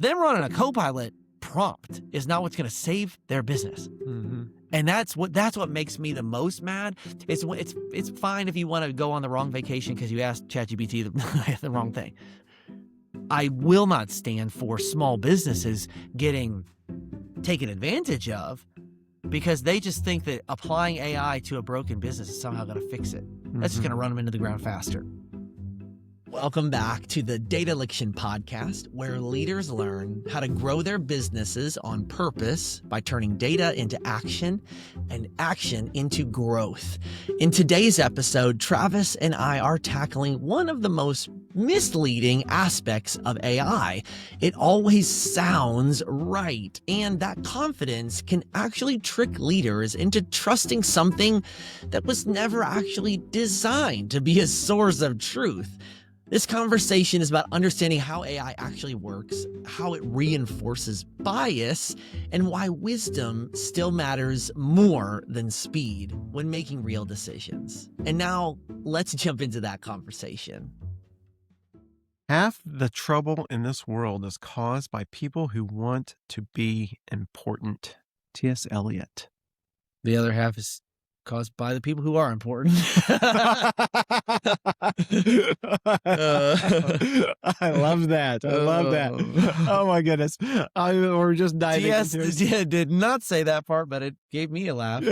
Them running a Copilot prompt is not what's going to save their business. Mm-hmm. And that's what makes me the most mad. It's fine if you want to go on the wrong vacation because you asked ChatGPT the wrong thing. I will not stand for small businesses getting taken advantage of because they just think that applying AI to a broken business is somehow going to fix it. That's just going to run them into the ground faster. Welcome back to the Dataliction Podcast, where leaders learn how to grow their businesses on purpose by turning data into action and action into growth. In today's episode, Travis and I are tackling one of the most misleading aspects of AI. It always sounds right, and that confidence can actually trick leaders into trusting something that was never actually designed to be a source of truth. This conversation is about understanding how AI actually works, how it reinforces bias, and why wisdom still matters more than speed when making real decisions. And now, let's jump into that conversation. Half the trouble in this world is caused by people who want to be important. T.S. Eliot. The other half is caused by the people who are important. I love that. I love that. Oh my goodness. We're just diving into it. T.S. did not say that part, but it gave me a laugh.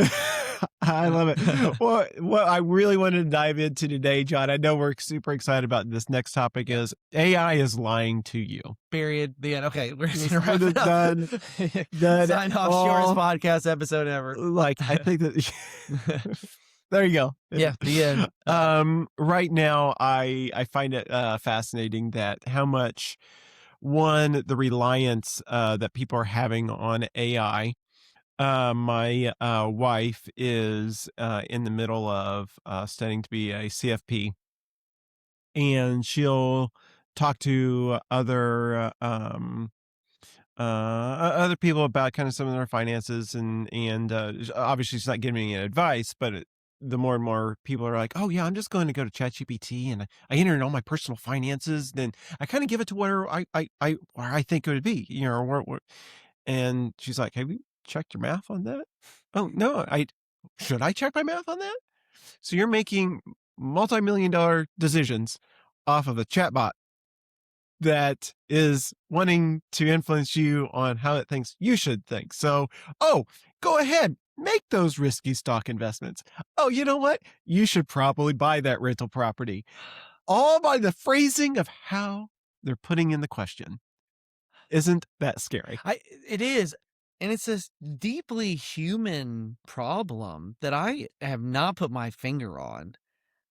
I love it. Well, what I really wanted to dive into today, John, I know we're super excited about this next topic, is AI is lying to you. Period. The end. Okay, we're just gonna wrap Done. it up. Done. Sign off. Shortest podcast episode ever. Like, I think that... There you go. Yeah, the end. Right now, I find it fascinating that how much, the reliance that people are having on AI. My wife is in the middle of studying to be a CFP, and she'll talk to other people about kind of some of their finances, and obviously she's not giving me any advice, but the more and more people are like, oh yeah, I'm just going to go to ChatGPT and I enter in all my personal finances, then I kind of give it to where I think it would be, and she's like, have you checked your math on that? Oh no, should I check my math on that? So you're making multi-million-dollar decisions off of a chatbot that is wanting to influence you on how it thinks you should think. So, go ahead, make those risky stock investments. Oh, you know what? You should probably buy that rental property. All by the phrasing of how they're putting in the question. Isn't that scary? It is. And it's this deeply human problem that I have not put my finger on.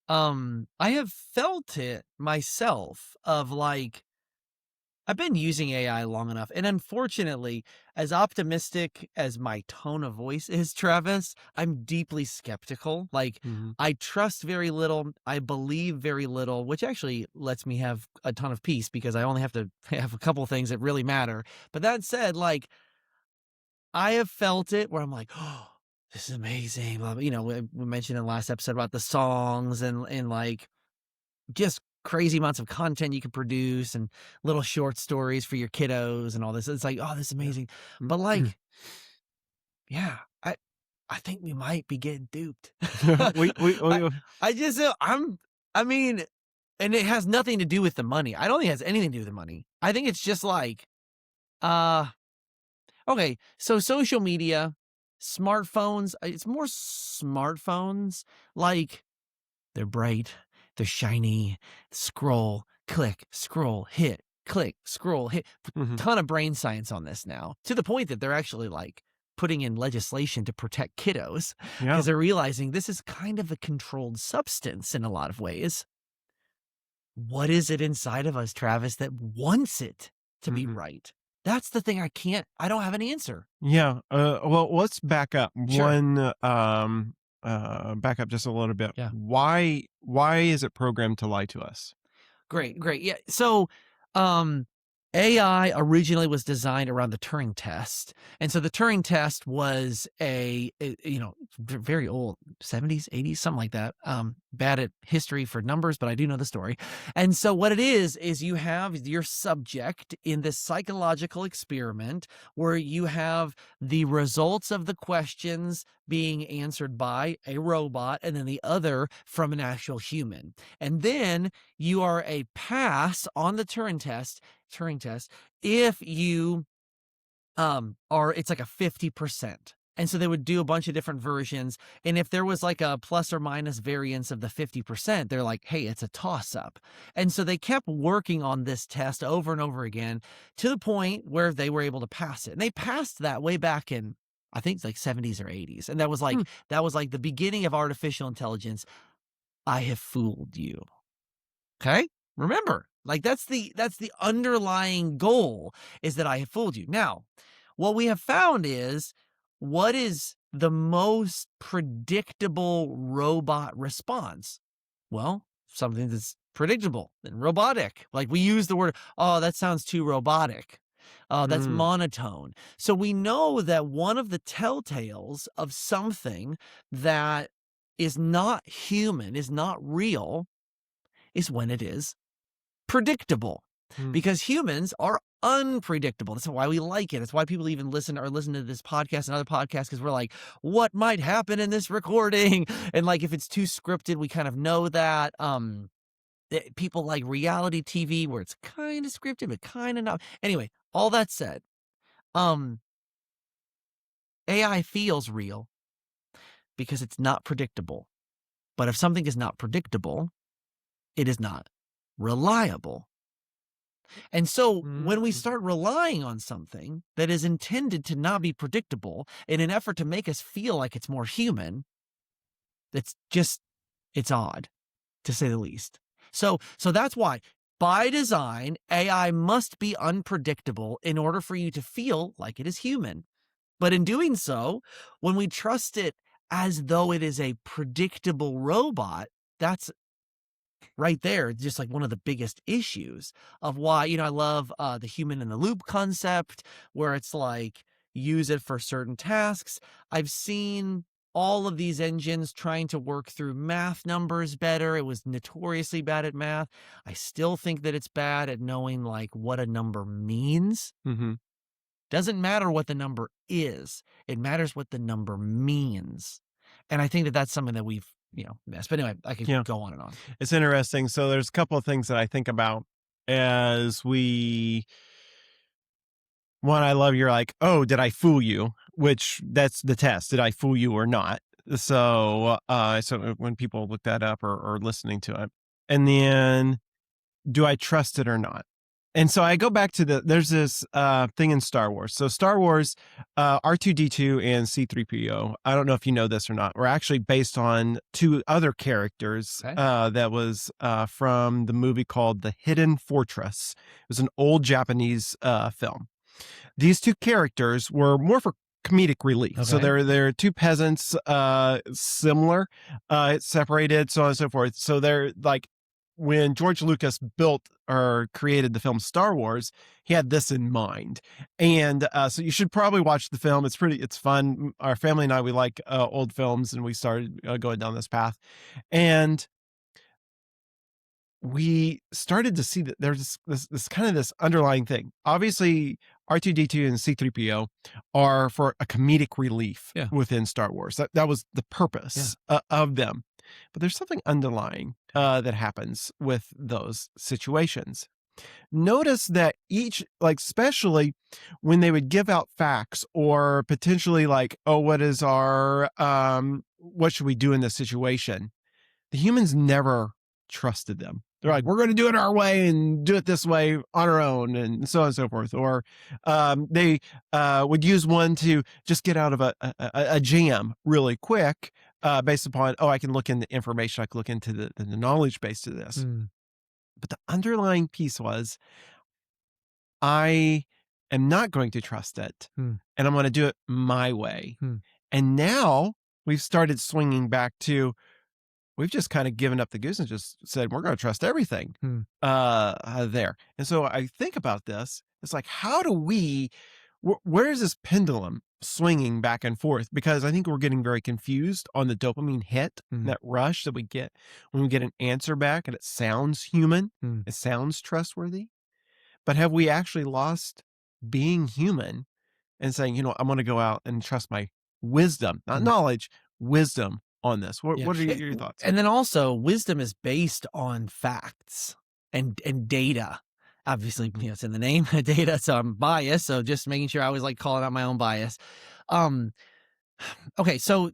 I have felt it myself of like, I've been using AI long enough. And unfortunately, as optimistic as my tone of voice is, Travis, I'm deeply skeptical. Like, I trust very little. I believe very little, which actually lets me have a ton of peace because I only have to have a couple things that really matter. But that said, like, I have felt it where I'm like, oh, this is amazing. We mentioned in the last episode about the songs and like just crazy amounts of content you can produce and little short stories for your kiddos and all this. It's like, oh, this is amazing. But like, yeah, I think we might be getting duped. And it has nothing to do with the money. I don't think it has anything to do with the money. I think it's just like, okay, so social media, smartphones, it's more smartphones, like they're bright, they're shiny, scroll, click, scroll, hit, click, scroll, hit. Ton of brain science on this now, to the point that they're actually like putting in legislation to protect kiddos because they're realizing this is kind of a controlled substance in a lot of ways. What is it inside of us, Travis, that wants it to be right? That's the thing I don't have an answer. Yeah. Well, let's back up. Sure. Back up just a little bit. Yeah. Why is it programmed to lie to us? Great. Yeah. So, AI originally was designed around the Turing test. And so the Turing test was a very old 70s, 80s, something like that. bad at history for numbers, but I do know the story. And so what it is you have your subject in this psychological experiment where you have the results of the questions being answered by a robot and then the other from an actual human. And then you are a pass on the Turing test if you it's like a 50%. And so they would do a bunch of different versions. And if there was like a plus or minus variance of the 50%, they're like, hey, it's a toss up. And so they kept working on this test over and over again to the point where they were able to pass it. And they passed that way back in, I think it's like 70s or 80s. And that was like the beginning of artificial intelligence. I have fooled you. Okay? Remember, like that's the underlying goal, is that I have fooled you. Now, what we have found is, what is the most predictable robot response? Well, something that's predictable and robotic. Like we use the word, oh, that sounds too robotic. Oh, that's monotone. So we know that one of the telltales of something that is not human, is not real, is when it is predictable, because humans are unpredictable. That's why we like it. It's why people even listen to this podcast and other podcasts, because we're like, what might happen in this recording? And like, if it's too scripted, we kind of know that. People like reality TV where it's kind of scripted, but kind of not. Anyway, all that said, AI feels real because it's not predictable. But if something is not predictable, it is not reliable. And so when we start relying on something that is intended to not be predictable in an effort to make us feel like it's more human, it's odd, to say the least. So that's why, by design, AI must be unpredictable in order for you to feel like it is human. But in doing so, when we trust it as though it is a predictable robot, that's right there, just like one of the biggest issues of why, I love the human in the loop concept, where it's like, use it for certain tasks. I've seen all of these engines trying to work through math numbers better. It was notoriously bad at math. I still think that it's bad at knowing like what a number means. Doesn't matter what the number is. It matters what the number means. And I think that that's something that we've, missed. But anyway, I could go on and on. It's interesting. So there's a couple of things that I think about as one, I love you're like, oh, did I fool you? Which that's the test. Did I fool you or not? So, so when people look that up or listening to it, and then do I trust it or not? And so I go back to there's this thing in Star Wars. So Star Wars, R2-D2 and C-3PO, I don't know if you know this or not, were actually based on two other characters that was from the movie called The Hidden Fortress. It was an old Japanese film. These two characters were more for comedic relief. So they're two peasants, similar, separated, so on and so forth. So they're like, when George Lucas built or created the film Star Wars, he had this in mind. And so you should probably watch the film. It's fun. Our family and I, we like old films, and we started going down this path. And we started to see that there's this kind of this underlying thing. Obviously, R2-D2 and C-3PO are for a comedic relief within Star Wars. That was the purpose of them. But there's something underlying that happens with those situations. Notice that each, like, especially when they would give out facts or potentially like, oh, what should we do in this situation? The humans never trusted them. They're like, we're going to do it our way and do it this way on our own, and so on and so forth. Or they would use one to just get out of a jam really quick based upon, I can look into information. I can look into the knowledge base to this. But the underlying piece was, I am not going to trust it, and I'm going to do it my way. And now we've started swinging back to, we've just kind of given up the goose and just said, we're going to trust everything there. And so I think about this. It's like, how do we, where is this pendulum swinging back and forth because I think we're getting very confused on the dopamine hit, Mm. that rush that we get when we get an answer back and it sounds human, Mm. it sounds trustworthy. But have we actually lost being human and saying, you know, I'm going to go out and trust my wisdom, not knowledge, wisdom on this? What are your thoughts? And then also, wisdom is based on facts and data. Obviously, you know, it's in the name, data. So I'm biased. So just making sure I was like calling out my own bias. Okay, so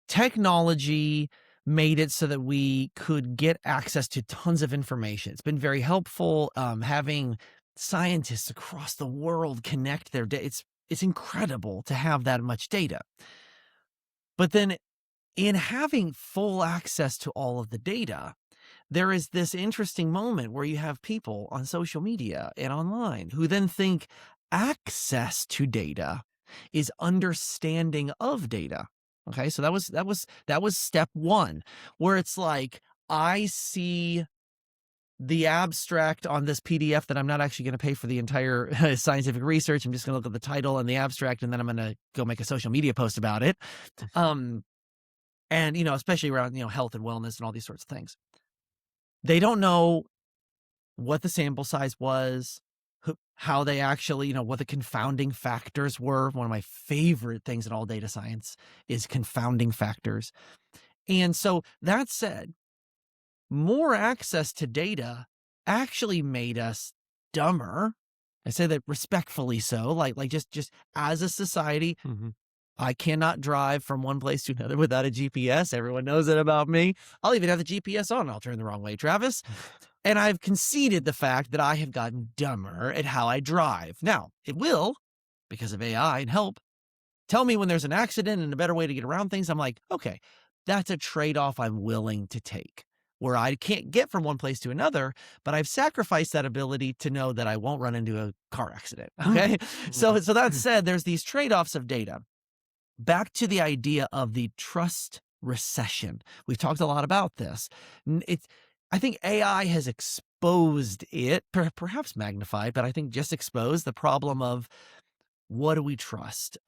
technology made it so that we could get access to tons of information. It's been very helpful. Having scientists across the world connect their data. It's incredible to have that much data. But then in having full access to all of the data, there is this interesting moment where you have people on social media and online who then think access to data is understanding of data. Okay, so that was step one, where it's like, I see the abstract on this PDF that I'm not actually going to pay for the entire scientific research. I'm just going to look at the title and the abstract, and then I'm going to go make a social media post about it. And, you know, especially around, you know, health and wellness and all these sorts of things. They don't know what the sample size was, how they actually, you know, what the confounding factors were. One of my favorite things in all data science is confounding factors. And so that said, more access to data actually made us dumber. I say that respectfully so, like just as a society. I cannot drive from one place to another without a GPS. Everyone knows that about me. I'll even have the GPS on. I'll turn the wrong way, Travis. And I've conceded the fact that I have gotten dumber at how I drive. Now, it will, because of AI and help, tell me when there's an accident and a better way to get around things. I'm like, okay, that's a trade-off I'm willing to take, where I can't get from one place to another, but I've sacrificed that ability to know that I won't run into a car accident. Okay. So that said, there's these trade-offs of data. Back to the idea of the trust recession. We've talked a lot about this. I think AI has exposed it, perhaps magnified, but I think just exposed the problem of, what do we trust?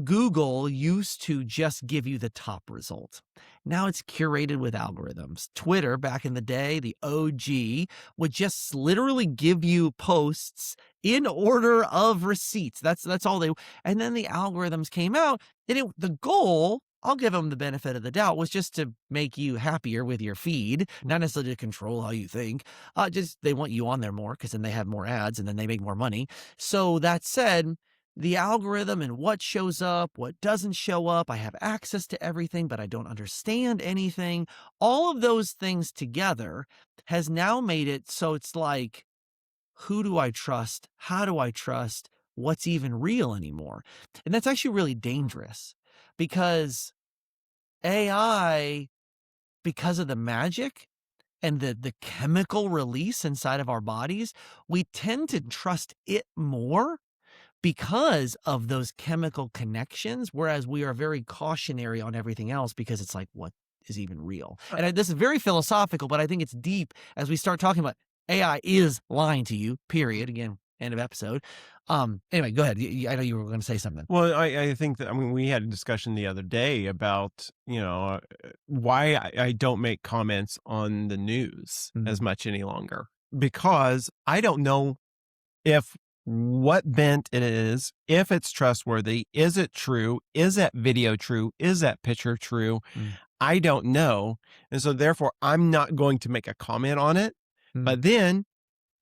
Google used to just give you the top result. Now it's curated with algorithms. Twitter, back in the day, the OG, would just literally give you posts in order of receipts. That's all they. And then the algorithms came out, and the goal, I'll give them the benefit of the doubt, was just to make you happier with your feed, not necessarily to control how you think. Just they want you on there more because then they have more ads and then they make more money. So that said, the algorithm and what shows up, what doesn't show up, I have access to everything, but I don't understand anything. All of those things together has now made it so it's like, who do I trust? How do I trust? What's even real anymore? And that's actually really dangerous, because AI, because of the magic and the chemical release inside of our bodies, we tend to trust it more because of those chemical connections, whereas we are very cautionary on everything else because it's like, what is even real? And this is very philosophical, but I think it's deep as we start talking about AI is lying to you, period. Again, end of episode. Anyway, go ahead. I know you were going to say something. Well, I think that, I mean, we had a discussion the other day about, you know, why I don't make comments on the news as much any longer, because I don't know if what bent it is, if it's trustworthy, is it true? Is that video true? Is that picture true? I don't know. And so therefore I'm not going to make a comment on it. But then,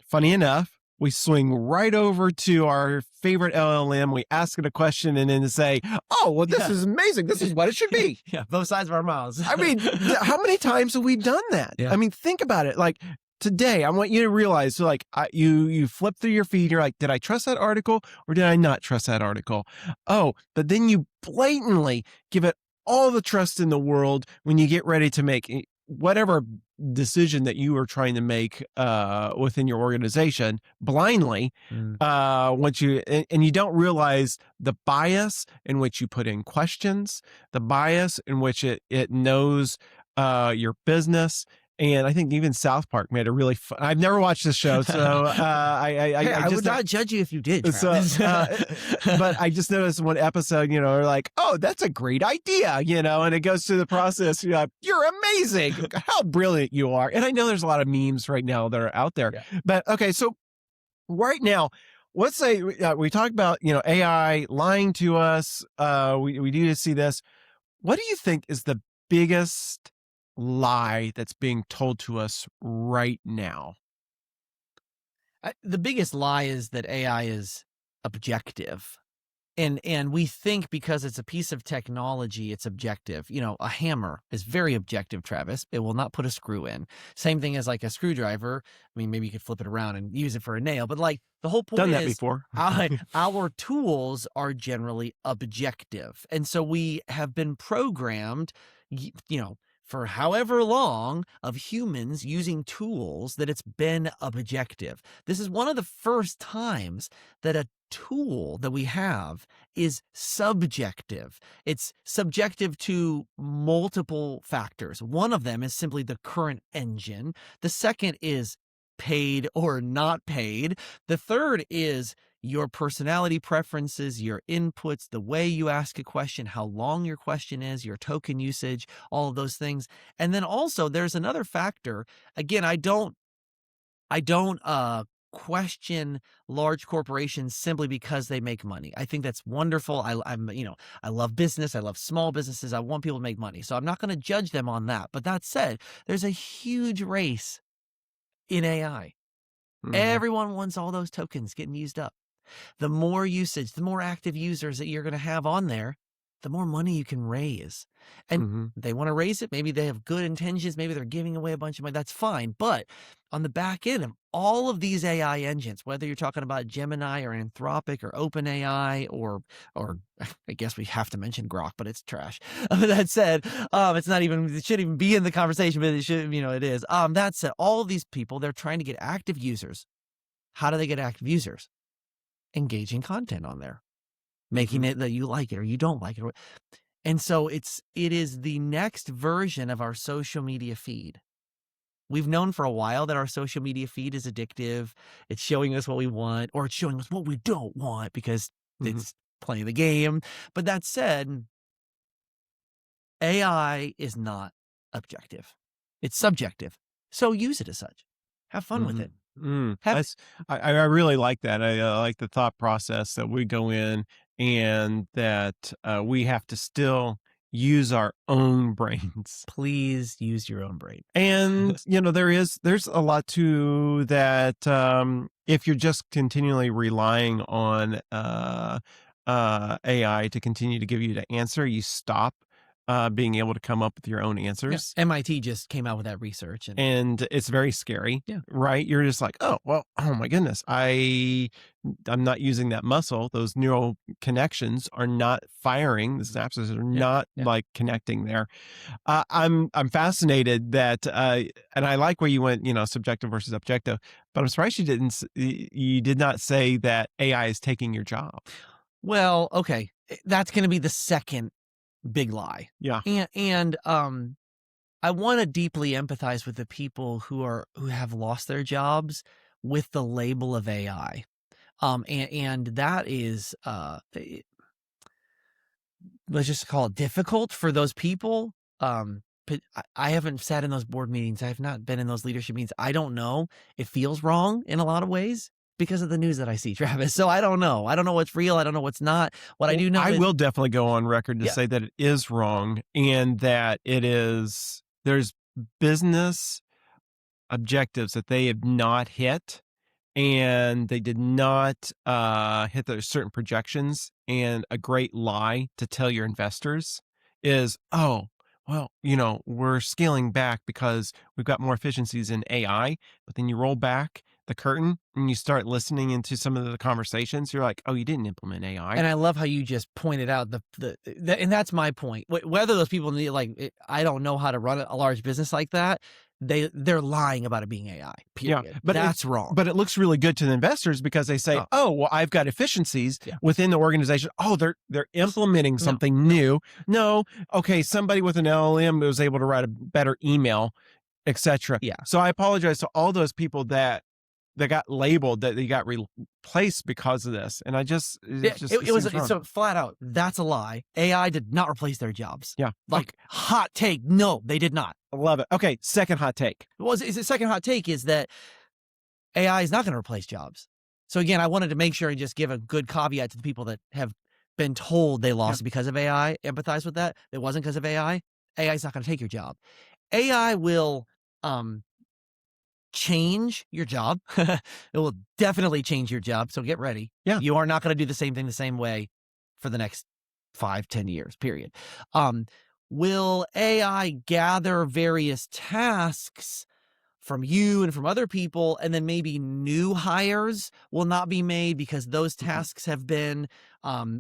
funny enough, we swing right over to our favorite LLM. We ask it a question and then say, oh, well, this is amazing. This is what it should be. Yeah, both sides of our mouths. I mean, how many times have we done that? Yeah. I mean, think about it. Like, today, I want you to realize, so like, you flip through your feed, you're like, did I trust that article or did I not trust that article? Oh, but then you blatantly give it all the trust in the world when you get ready to make whatever decision that you are trying to make within your organization blindly. Once you, and you don't realize the bias in which you put in questions, the bias in which it knows your business, And I think even South Park made a really fun. I've never watched this show, so I just would not judge you if you did, so, Travis. but I just noticed one episode, they're like, "Oh, that's a great idea," and it goes through the process. You're like, "You're amazing! How brilliant you are!" And I know there's a lot of memes right now that are out there, but okay, so right now, let's say we talk about AI lying to us. We do see this. What do you think is the biggest lie that's being told to us right now? The biggest lie is that AI is objective. And we think because it's a piece of technology, it's objective. A hammer is very objective, Travis. It will not put a screw in. Same thing as like a screwdriver. I mean, maybe you could flip it around and use it for a nail, but like the whole point Done that is before. our tools are generally objective. And so we have been programmed, for however long of humans using tools that it's been objective. This is one of the first times that a tool that we have is subjective. It's subjective to multiple factors. One of them is simply the current engine. The second is paid or not paid. The third is your personality preferences, your inputs, the way you ask a question, how long your question is, your token usage, all of those things. And then also there's another factor. Again, I don't question large corporations simply because they make money. I think that's wonderful. I love business. I love small businesses. I want people to make money. So I'm not going to judge them on that. But that said, there's a huge race in AI. Mhm. Everyone wants all those tokens getting used up. The more usage, the more active users that you're going to have on there, the more money you can raise. And they want to raise it. Maybe they have good intentions. Maybe they're giving away a bunch of money. That's fine. But on the back end of all of these AI engines, whether you're talking about Gemini or Anthropic or OpenAI or I guess we have to mention Grok, but it's trash. That said, it shouldn't even be in the conversation, but it should, it is. That said, all of these people, they're trying to get active users. How do they get active users? Engaging content on there, making it that you like it or you don't like it. And so it is the next version of our social media feed. We've known for a while that our social media feed is addictive. It's showing us what we want, or it's showing us what we don't want because it's playing the game. But that said, AI is not objective. It's subjective. So use it as such. Have fun with it. I really like that. I like the thought process that we go in and that we have to still use our own brains. Please use your own brain. And, there's a lot to that. If you're just continually relying on AI to continue to give you the answer, you stop being able to come up with your own answers. Yeah. MIT just came out with that research. And it's very scary, Yeah. right? You're just like, oh my goodness, I'm not using that muscle. Those neural connections are not firing. The synapses are not like connecting there. I'm fascinated that, and I like where you went, subjective versus objective, but I'm surprised you did not say that AI is taking your job. Well, okay. That's going to be the second big lie. Yeah. And I want to deeply empathize with the people who have lost their jobs with the label of AI. And that is let's just call it difficult for those people. But I haven't sat in those board meetings. I have not been in those leadership meetings. I don't know. It feels wrong in a lot of ways because of the news that I see, Travis. So I don't know. I don't know what's real. I don't know what's not. What I do know I will definitely go on record to say that it is wrong and that there's business objectives that they have not hit and they did not hit those certain projections. And a great lie to tell your investors is, oh, well, we're scaling back because we've got more efficiencies in AI. But then you roll back the curtain and you start listening into some of the conversations, you're like, oh, you didn't implement AI. And I love how you just pointed out and that's my point. Whether those people need, I don't know how to run a large business like that. They're lying about it being AI, period. Yeah, but that's wrong. But it looks really good to the investors because they say, oh well, I've got efficiencies within the organization. Oh, they're implementing something new. No. Okay, somebody with an LLM was able to write a better email. etc. Yeah. So I apologize to all those people that got labeled, that they got replaced because of this. And it seems wrong. So flat out, that's a lie. AI did not replace their jobs. Yeah. Like, hot take. No, they did not. I love it. Okay. Second hot take. Well, the second hot take is that AI is not going to replace jobs. So again, I wanted to make sure and just give a good caveat to the people that have been told they lost because of AI. Empathize with that. It wasn't because of AI. AI is not going to take your job. AI will change your job. It will definitely change your job. So get ready. Yeah. You are not going to do the same thing the same way for the next 5-10 years, period. Will AI gather various tasks from you and from other people, and then maybe new hires will not be made because those tasks have been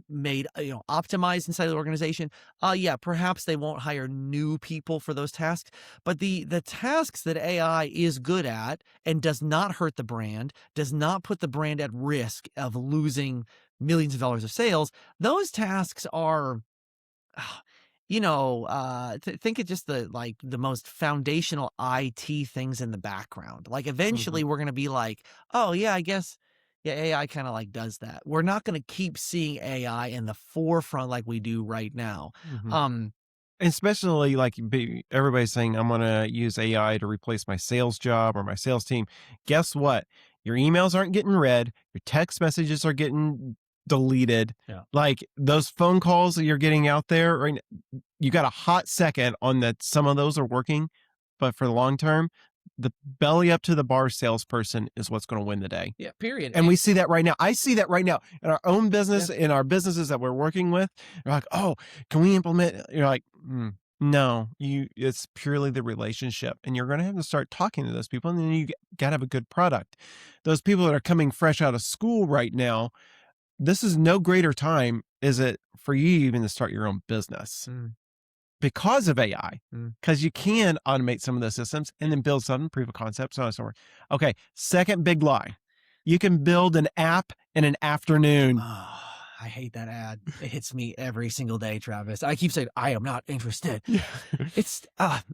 made, optimized inside the organization? Yeah, perhaps they won't hire new people for those tasks, but the tasks that AI is good at and does not hurt the brand, does not put the brand at risk of losing millions of dollars of sales, those tasks are think of just the most foundational IT things in the background. Like eventually we're going to be like, oh yeah, I guess, yeah, AI kind of like does that. We're not going to keep seeing AI in the forefront like we do right now. Especially like everybody's saying, I'm going to use AI to replace my sales job or my sales team. Guess what? Your emails aren't getting read. Your text messages are getting deleted. Yeah. Like those phone calls that you're getting out there, right? You got a hot second on that. Some of those are working, but for the long term, the belly up to the bar salesperson is what's going to win the day. Yeah, period. And we see that right now. I see that right now in our own business, in our businesses that we're working with. You're like, oh, can we implement? You're like, no, it's purely the relationship. And you're going to have to start talking to those people. And then you got to have a good product. Those people that are coming fresh out of school right now, this is no greater time, is it, for you even to start your own business because of AI, because you can automate some of those systems and then build some proof of concept, so on and so forth. Okay. Second big lie. You can build an app in an afternoon. Oh, I hate that ad. It hits me every single day, Travis. I keep saying, I am not interested. It's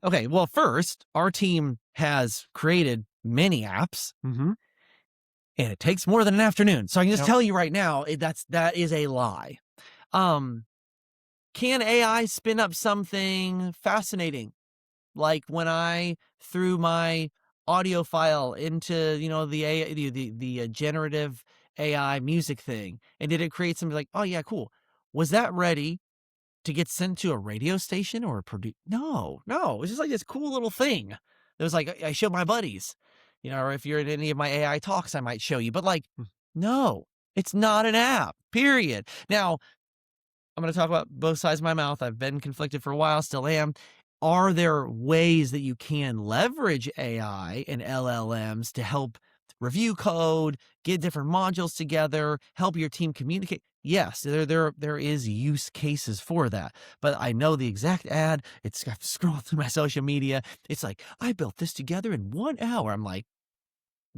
okay. Well, first, our team has created many apps. And it takes more than an afternoon. So I can just tell you right now, that is a lie. Can AI spin up something fascinating? Like when I threw my audio file into, the generative AI music thing, and did it create something like, oh yeah, cool. Was that ready to get sent to a radio station or a produce? No. It's just like this cool little thing. It was like, I showed my buddies. Or if you're in any of my AI talks, I might show you. But no, it's not an app, period. Now, I'm going to talk about both sides of my mouth. I've been conflicted for a while, still am. Are there ways that you can leverage AI and LLMs to help review code, get different modules together, help your team communicate? Yes, there is use cases for that. But I know the exact ad. I've scrolled through my social media. It's like, I built this together in 1 hour. I'm like,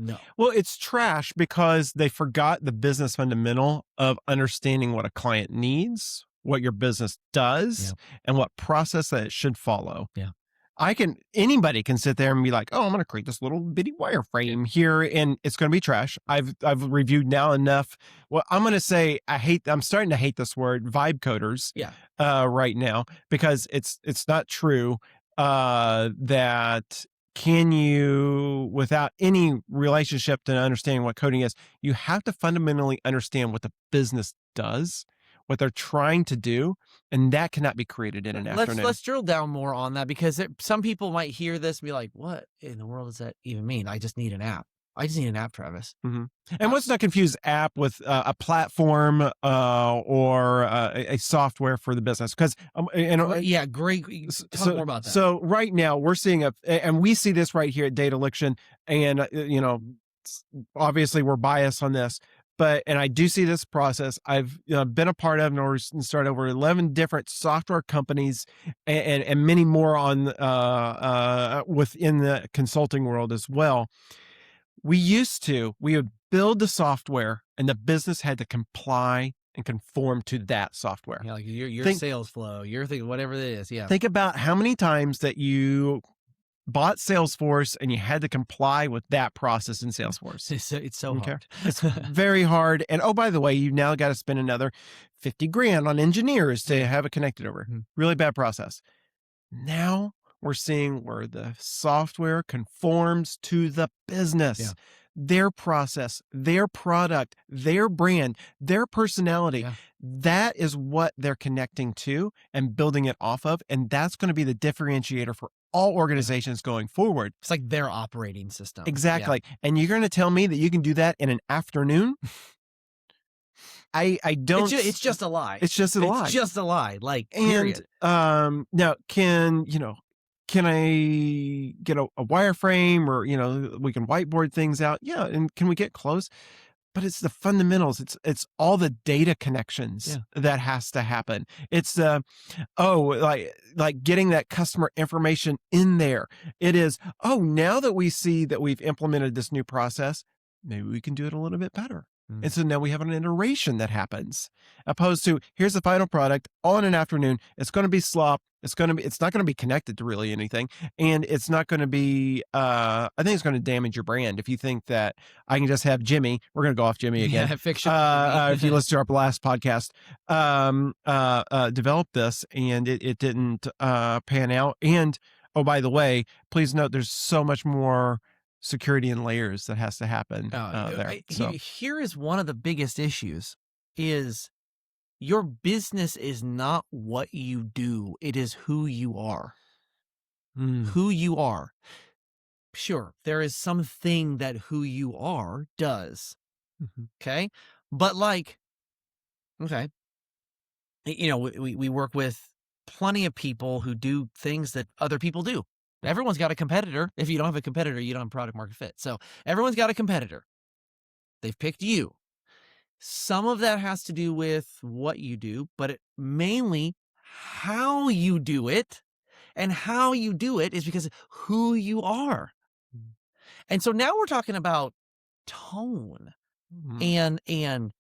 no. Well, it's trash because they forgot the business fundamental of understanding what a client needs, what your business does, and what process that it should follow. Yeah. Anybody can sit there and be like, oh, I'm going to create this little bitty wireframe here, and it's going to be trash. I've reviewed now enough. Well, I'm going to say I'm starting to hate this word, vibe coders. Right now, because it's not true that can you, without any relationship to understanding what coding is, you have to fundamentally understand what the business does, what they're trying to do, and that cannot be created in an afternoon. Let's drill down more on that, because some people might hear this and be like, what in the world does that even mean? I just need an app. I just need an app, Travis. And let's not confuse app with a platform or a software for the business. Because great. Talk more about that. So right now we're seeing and we see this right here at Dataliction, and obviously we're biased on this, and I do see this process. I've been a part of and started over 11 different software companies and many more on within the consulting world as well. We would build the software and the business had to comply and conform to that software. Yeah, like your sales flow, your thing, whatever it is. Yeah. Think about how many times that you bought Salesforce and you had to comply with that process in Salesforce. It's so Okay. hard. It's very hard. And oh, by the way, you now got to spend another 50 grand on engineers to have it connected over. Mhm. Really bad process. Now we're seeing where the software conforms to the business, Yeah. their process, their product, their brand, their personality. Yeah. That is what they're connecting to and building it off of. And that's going to be the differentiator for all organizations going forward. It's like their operating system. Exactly. And you're going to tell me that you can do that in an afternoon? I don't. It's just a lie. It's just a lie. It's just a lie. Like, period. And now can I get a wireframe, or we can whiteboard things out? Yeah. And can we get close? But it's the fundamentals. It's all the data connections that has to happen. It's like getting that customer information in there. It is, now that we see that we've implemented this new process, maybe we can do it a little bit better. And so now we have an iteration that happens, opposed to here's the final product all in an afternoon. It's going to be slop. It's not going to be connected to really anything. And it's not going to be, I think it's going to damage your brand. If you think that I can just have Jimmy, we're going to go off Jimmy again. Yeah, fiction. If you listen to our last podcast, develop this and it didn't, pan out. And, oh, by the way, please note, there's so much more security and layers that has to happen there. So Here is one of the biggest issues is your business is not what you do. It is who you are. Who you are. Sure, there is something that who you are does. Okay. But okay. We work with plenty of people who do things that other people do. Everyone's got a competitor. If you don't have a competitor, you don't have product market fit. So everyone's got a competitor. They've picked you. Some of that has to do with what you do, but it mainly how you do it. And how you do it is because of who you are. And so now we're talking about tone and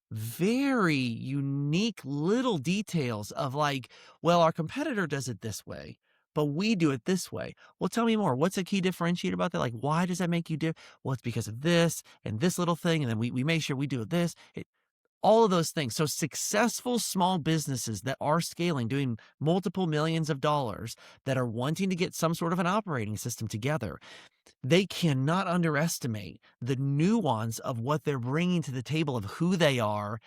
very unique little details of our competitor does it this way, but we do it this way. Well, tell me more. What's a key differentiator about that? Like, why does that make you different? Well, it's because of this and this little thing. And then we make sure we do this. All of those things. So successful small businesses that are scaling, doing multiple millions of dollars, that are wanting to get some sort of an operating system together, they cannot underestimate the nuance of what they're bringing to the table of who they are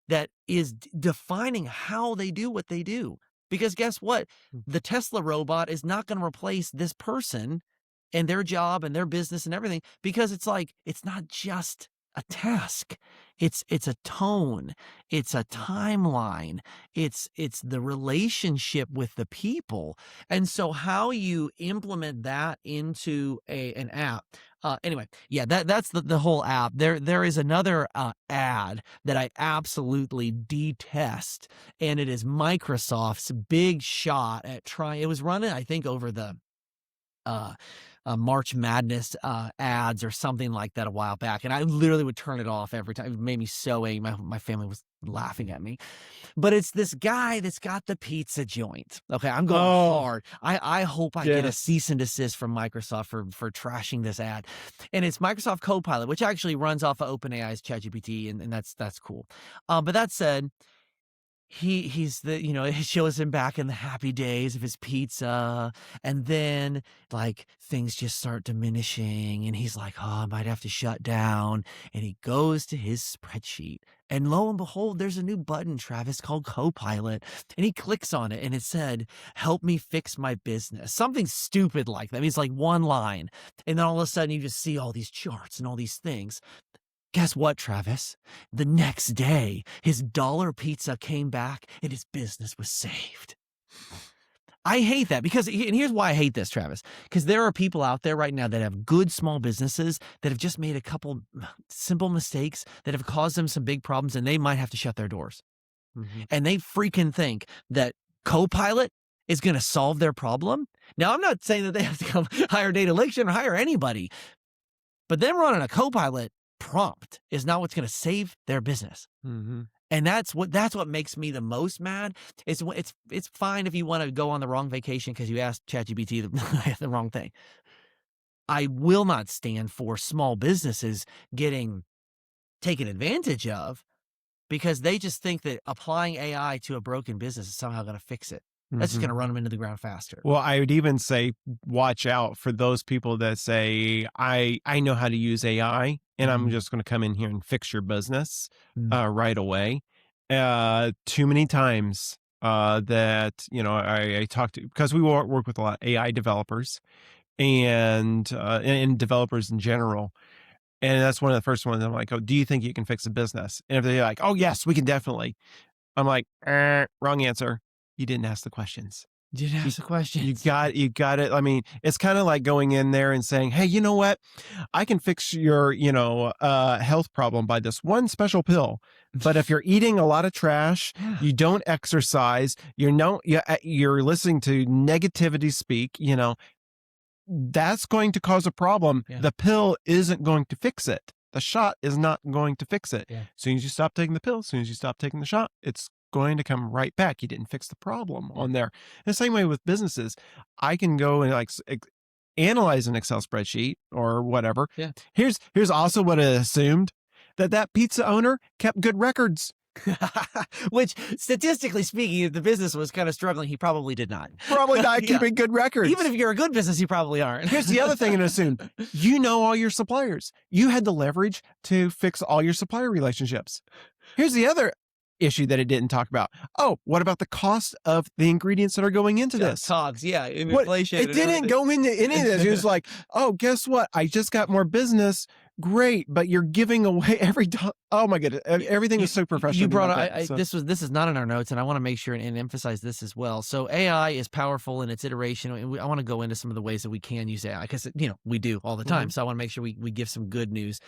that is defining how they do what they do. Because guess what? The Tesla robot is not going to replace this person and their job and their business and everything, because it's not just a task. It's a tone. It's a timeline. It's the relationship with the people. And so how you implement that into an app. Anyway, yeah, that's the whole app. There is another ad that I absolutely detest, and it is Microsoft's big shot at trying. It was running, I think, over the March Madness ads or something like that a while back, and I literally would turn it off every time. It made me so angry. My family was laughing at me. But it's this guy that's got the pizza joint. Okay, I'm going hard. I hope I get a cease and desist from Microsoft for trashing this ad. And it's Microsoft Copilot, which actually runs off of OpenAI's ChatGPT, and that's cool. But that said, he's it shows him back in the happy days of his pizza, and then things just start diminishing, and he's like, I might have to shut down. And he goes to his spreadsheet, and lo and behold, there's a new button, Travis, called Copilot, and he clicks on it, and it said, help me fix my business, something stupid like that. I mean, it's like one line, and then all of a sudden you just see all these charts and all these things. Guess what, Travis? The next day, his dollar pizza came back and his business was saved. I hate that and here's why I hate this, Travis, because there are people out there right now that have good small businesses that have just made a couple simple mistakes that have caused them some big problems, and they might have to shut their doors. And they freaking think that Copilot is going to solve their problem. Now, I'm not saying that they have to come hire Dataliction or hire anybody, but them running a Copilot prompt is not what's going to save their business. And that's what makes me the most mad. It's fine if you want to go on the wrong vacation because you asked ChatGPT the wrong thing. I will not stand for small businesses getting taken advantage of because they just think that applying AI to a broken business is somehow going to fix it. That's just going to run them into the ground faster. Well, I would even say watch out for those people that say, I know how to use AI and I'm just going to come in here and fix your business right away. Too many times that, I talked to, because we work with a lot of AI developers and developers in general. And that's one of the first ones I'm like, oh, do you think you can fix a business? And if they're like, oh, yes, we can definitely. I'm like, wrong answer. You didn't ask the questions. You didn't ask the questions. You got it. I mean, it's kind of like going in there and saying, hey, you know what? I can fix your, health problem by this one special pill. But if you're eating a lot of trash, you don't exercise, you're listening to negativity speak, that's going to cause a problem. Yeah. The pill isn't going to fix it. The shot is not going to fix it. Yeah. As soon as you stop taking the pill, as soon as you stop taking the shot, it's going to come right back. You didn't fix the problem on there. And the same way with businesses, I can go and analyze an Excel spreadsheet or whatever. Yeah. Here's also what I assumed, that pizza owner kept good records. Which, statistically speaking, if the business was kind of struggling, he probably did not. Probably not keeping good records. Even if you're a good business, you probably aren't. Here's the other thing to assume. You know all your suppliers. You had the leverage to fix all your supplier relationships. Here's the other issue that it didn't talk about. Oh, what about the cost of the ingredients that are going into this? COGS, inflation. It didn't go into any of this. It was like, oh, guess what? I just got more business. Great, but you're giving away oh my goodness, everything is so professional. You brought this is not in our notes, and I want to make sure and emphasize this as well. So AI is powerful in its iteration, and I want to go into some of the ways that we can use AI because we do all the time. So I want to make sure we give some good news.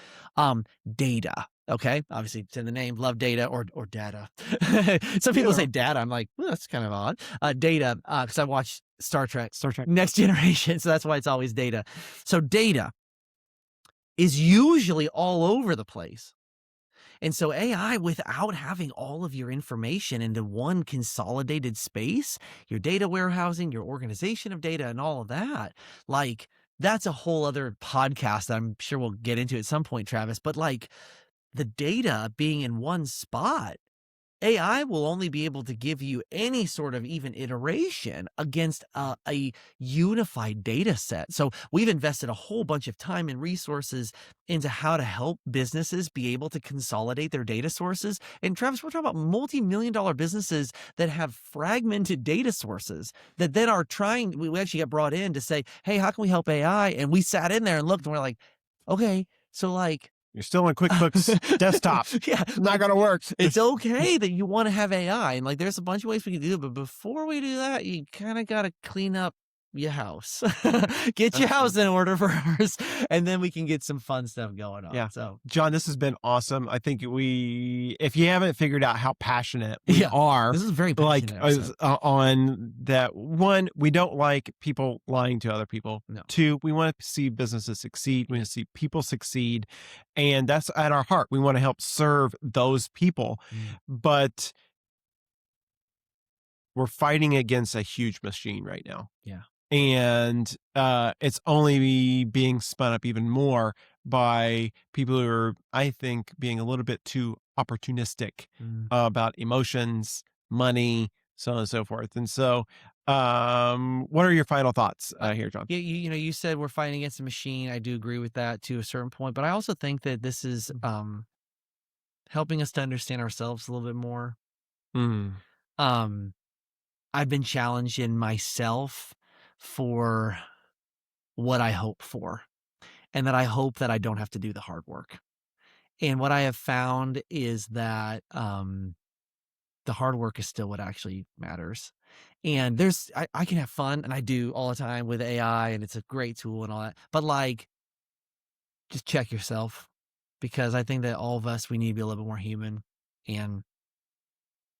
Data. Okay, obviously it's in the name. Love data or data. Some people say data. I'm like, well, that's kind of odd. Data, because I watched Star Trek Next Generation, so that's why it's always data. So data is usually all over the place. And so AI, without having all of your information into one consolidated space, your data warehousing, your organization of data and all of that, that's a whole other podcast that I'm sure we'll get into at some point, Travis. But the data being in one spot, AI will only be able to give you any sort of even iteration against a unified data set. So we've invested a whole bunch of time and resources into how to help businesses be able to consolidate their data sources. And Travis, we're talking about multi-million-dollar businesses that have fragmented data sources that then are trying, we actually got brought in to say, hey, how can we help AI? And we sat in there and looked and we're like, okay, so you're still in QuickBooks desktop. Yeah. Not going to work. It's okay that you want to have AI. And there's a bunch of ways we can do it. But before we do that, you kind of got to clean up your house. Get your house in order first. And then we can get some fun stuff going on. Yeah. So, John, this has been awesome. I think if you haven't figured out how passionate we are, this is very passionate on that. One, we don't like people lying to other people. No. Two, we want to see businesses succeed. We want to see people succeed. And that's at our heart. We want to help serve those people. But we're fighting against a huge machine right now. Yeah. And it's only being spun up even more by people who are, I think, being a little bit too opportunistic about emotions, money, so on and so forth. And so what are your final thoughts here, John? You said we're fighting against a machine. I do agree with that to a certain point. But I also think that this is helping us to understand ourselves a little bit more. I've been challenged in myself for what I hope for, and that I hope that I don't have to do the hard work. And what I have found is that the hard work is still what actually matters. And I can have fun, and I do all the time with AI, and it's a great tool and all that. But just check yourself, because I think that all of us, we need to be a little bit more human, and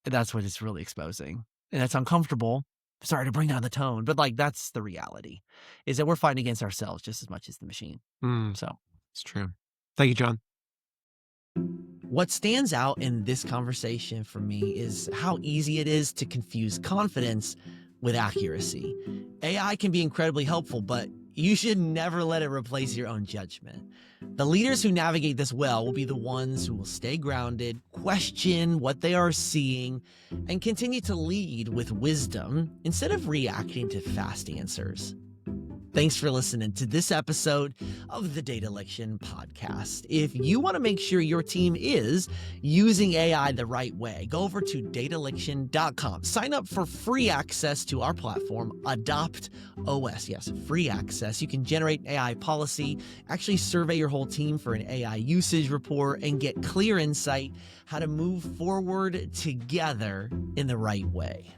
that's what it's really exposing. And that's uncomfortable. Sorry to bring down the tone, but that's the reality, is that we're fighting against ourselves just as much as the machine. So it's true. Thank you, John. What stands out in this conversation for me is how easy it is to confuse confidence with accuracy. AI can be incredibly helpful, but you should never let it replace your own judgment. The leaders who navigate this well will be the ones who will stay grounded, question what they are seeing, and continue to lead with wisdom instead of reacting to fast answers. Thanks for listening to this episode of the Dataliction Podcast. If you want to make sure your team is using AI the right way, go over to dataliction.com. Sign up for free access to our platform, Adopt OS. Yes, free access. You can generate AI policy, actually survey your whole team for an AI usage report, and get clear insight how to move forward together in the right way.